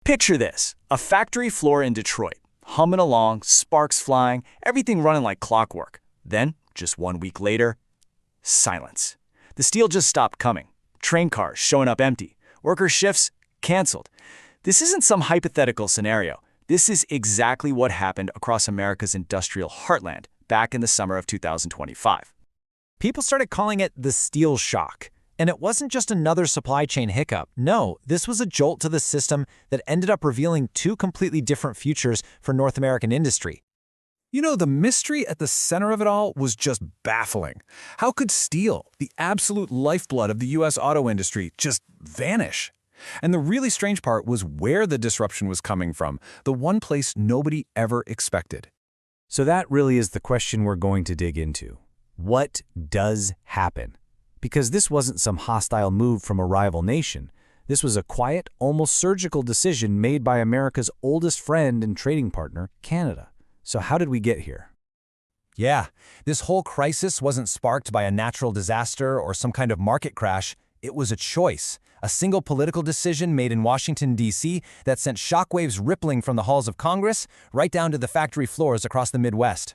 Picture this, a factory floor in Detroit, humming along, sparks flying, everything running like clockwork. Then, just 1 week later, silence. The steel just stopped coming. Train cars showing up empty. Worker shifts canceled. This isn't some hypothetical scenario. This is exactly what happened across America's industrial heartland back in the summer of 2025. People started calling it the steel shock. And it wasn't just another supply chain hiccup. No, this was a jolt to the system that ended up revealing two completely different futures for North American industry. You know, the mystery at the center of it all was just baffling. How could steel, the absolute lifeblood of the U.S. auto industry, just vanish? And the really strange part was where the disruption was coming from, the one place nobody ever expected. So that really is the question we're going to dig into. What does happen? Because this wasn't some hostile move from a rival nation. This was a quiet, almost surgical decision made by America's oldest friend and trading partner, Canada. So how did we get here? Yeah, this whole crisis wasn't sparked by a natural disaster or some kind of market crash. It was a choice, a single political decision made in Washington, D.C. that sent shockwaves rippling from the halls of Congress right down to the factory floors across the Midwest.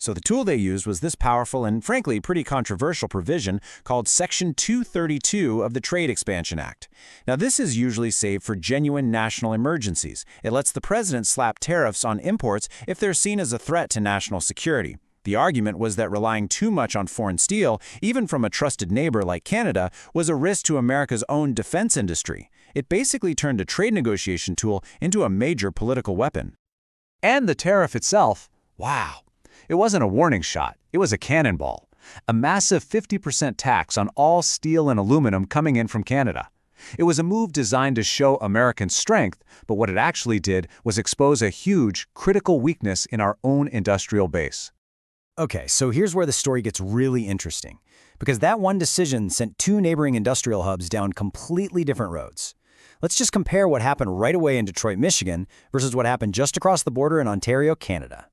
So the tool they used was this powerful and, frankly, pretty controversial provision called Section 232 of the Trade Expansion Act. Now, this is usually saved for genuine national emergencies. It lets the president slap tariffs on imports if they're seen as a threat to national security. The argument was that relying too much on foreign steel, even from a trusted neighbor like Canada, was a risk to America's own defense industry. It basically turned a trade negotiation tool into a major political weapon. And the tariff itself, wow. It wasn't a warning shot, it was a cannonball. A massive 50% tax on all steel and aluminum coming in from Canada. It was a move designed to show American strength, but what it actually did was expose a huge, critical weakness in our own industrial base. Okay, so here's where the story gets really interesting. Because that one decision sent two neighboring industrial hubs down completely different roads. Let's just compare what happened right away in Detroit, Michigan, versus what happened just across the border in Ontario, Canada.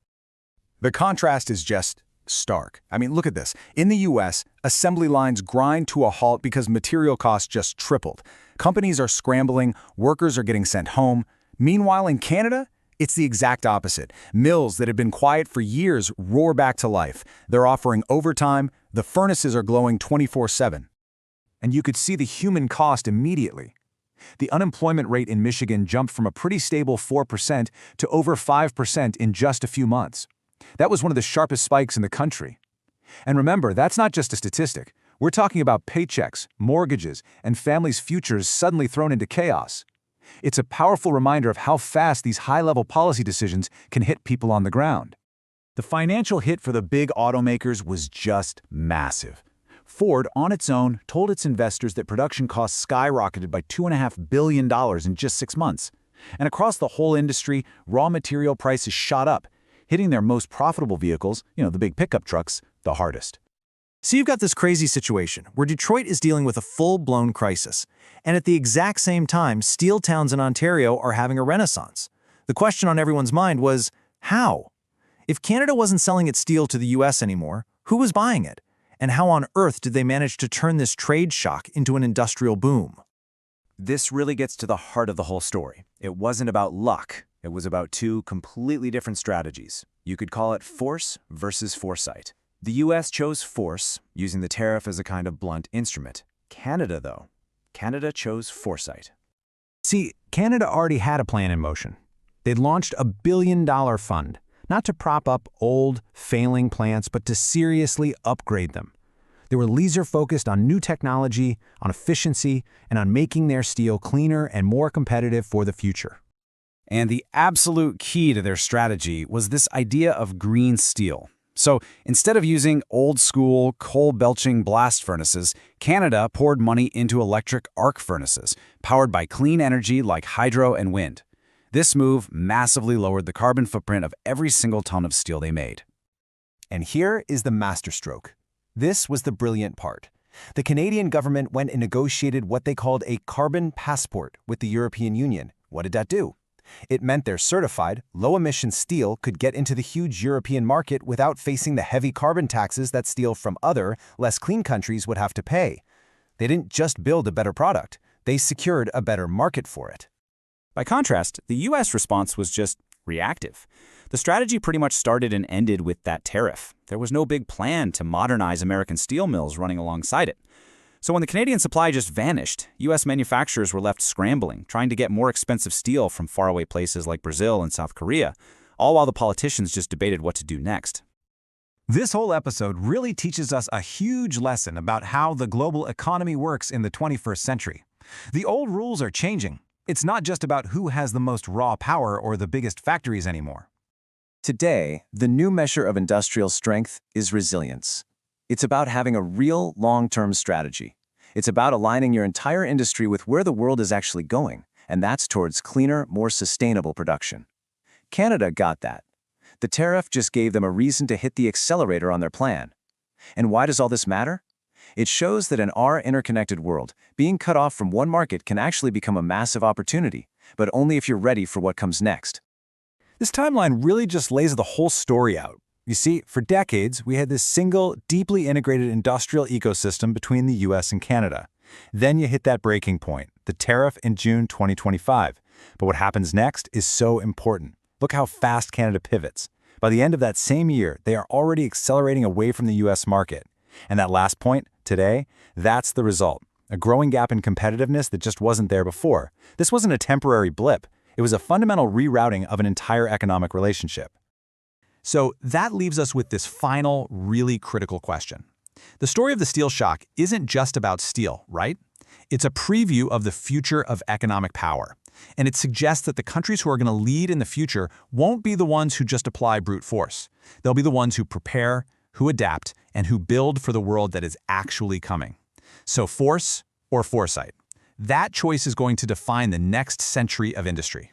The contrast is just stark. I mean, look at this. In the U.S., assembly lines grind to a halt because material costs just tripled. Companies are scrambling, workers are getting sent home. Meanwhile, in Canada, it's the exact opposite. Mills that had been quiet for years roar back to life. They're offering overtime. The furnaces are glowing 24/7. And you could see the human cost immediately. The unemployment rate in Michigan jumped from a pretty stable 4% to over 5% in just a few months. That was one of the sharpest spikes in the country. And remember, that's not just a statistic. We're talking about paychecks, mortgages, and families' futures suddenly thrown into chaos. It's a powerful reminder of how fast these high-level policy decisions can hit people on the ground. The financial hit for the big automakers was just massive. Ford, on its own, told its investors that production costs skyrocketed by $2.5 billion in just 6 months. And across the whole industry, raw material prices shot up, hitting their most profitable vehicles, the big pickup trucks, the hardest. So you've got this crazy situation where Detroit is dealing with a full-blown crisis, and at the exact same time, steel towns in Ontario are having a renaissance. The question on everyone's mind was, how? If Canada wasn't selling its steel to the US anymore, who was buying it? And how on earth did they manage to turn this trade shock into an industrial boom? This really gets to the heart of the whole story. It wasn't about luck. It was about two completely different strategies. You could call it force versus foresight. The U.S. chose force, using the tariff as a kind of blunt instrument. Canada chose foresight. See, Canada already had a plan in motion. They'd launched a billion-dollar fund, not to prop up old, failing plants, but to seriously upgrade them. They were laser-focused on new technology, on efficiency, and on making their steel cleaner and more competitive for the future. And the absolute key to their strategy was this idea of green steel. So instead of using old-school, coal-belching blast furnaces, Canada poured money into electric arc furnaces, powered by clean energy like hydro and wind. This move massively lowered the carbon footprint of every single ton of steel they made. And here is the masterstroke. This was the brilliant part. The Canadian government went and negotiated what they called a carbon passport with the European Union. What did that do? It meant their certified, low-emission steel could get into the huge European market without facing the heavy carbon taxes that steel from other, less clean countries would have to pay. They didn't just build a better product, they secured a better market for it. By contrast, the US response was just reactive. The strategy pretty much started and ended with that tariff. There was no big plan to modernize American steel mills running alongside it. So when the Canadian supply just vanished, US manufacturers were left scrambling, trying to get more expensive steel from faraway places like Brazil and South Korea, all while the politicians just debated what to do next. This whole episode really teaches us a huge lesson about how the global economy works in the 21st century. The old rules are changing. It's not just about who has the most raw power or the biggest factories anymore. Today, the new measure of industrial strength is resilience. It's about having a real long-term strategy. It's about aligning your entire industry with where the world is actually going, and that's towards cleaner, more sustainable production. Canada got that. The tariff just gave them a reason to hit the accelerator on their plan. And why does all this matter? It shows that in our interconnected world, being cut off from one market can actually become a massive opportunity, but only if you're ready for what comes next. This timeline really just lays the whole story out. You see, for decades, we had this single, deeply integrated industrial ecosystem between the US and Canada. Then you hit that breaking point, the tariff in June 2025. But what happens next is so important. Look how fast Canada pivots. By the end of that same year, they are already accelerating away from the US market. And that last point, today, that's the result. A growing gap in competitiveness that just wasn't there before. This wasn't a temporary blip. It was a fundamental rerouting of an entire economic relationship. So that leaves us with this final, really critical question. The story of the steel shock isn't just about steel, right? It's a preview of the future of economic power. And it suggests that the countries who are going to lead in the future won't be the ones who just apply brute force. They'll be the ones who prepare, who adapt, and who build for the world that is actually coming. So force or foresight? That choice is going to define the next century of industry.